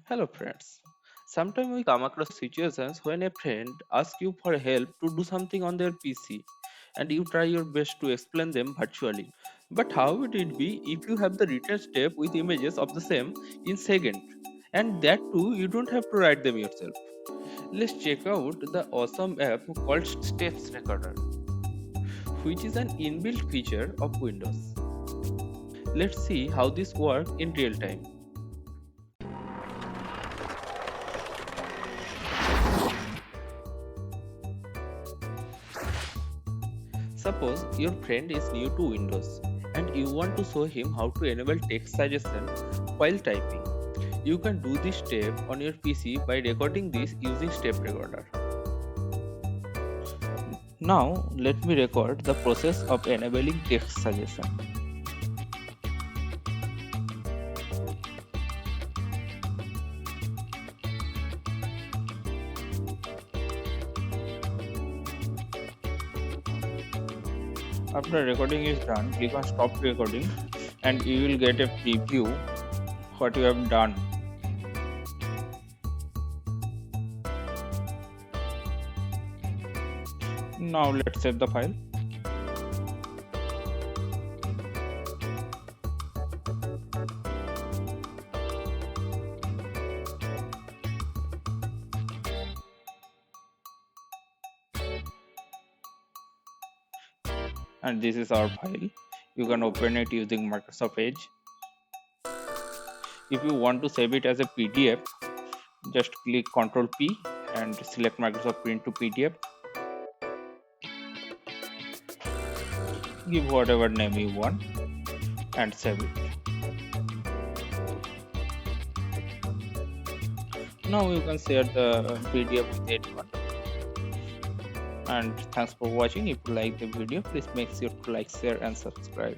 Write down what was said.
Hello friends. Sometimes we come across situations when a friend asks you for help to do something on their PC and you try your best to explain them virtually. But how would it be if you have the written step with images of the same in second? And that too you don't have to write them yourself. Let's check out the awesome app called Steps Recorder, which is an inbuilt feature of Windows. Let's see how this works in real time. Suppose your friend is new to Windows and you want to show him how to enable text suggestion while typing. You can do this step on your PC by recording this using Step Recorder. Now let me record the process of enabling text suggestion. After recording is done, click on stop recording and you will get a preview what you have done. Now let's save the file. And this is our file. You can open it using Microsoft Edge. If you want to save it as a PDF, just click Ctrl P and select Microsoft Print to PDF. Give whatever name you want and save it. Now you can share the PDF with anyone. And thanks for watching. If you like the video, please make sure to like, share and subscribe.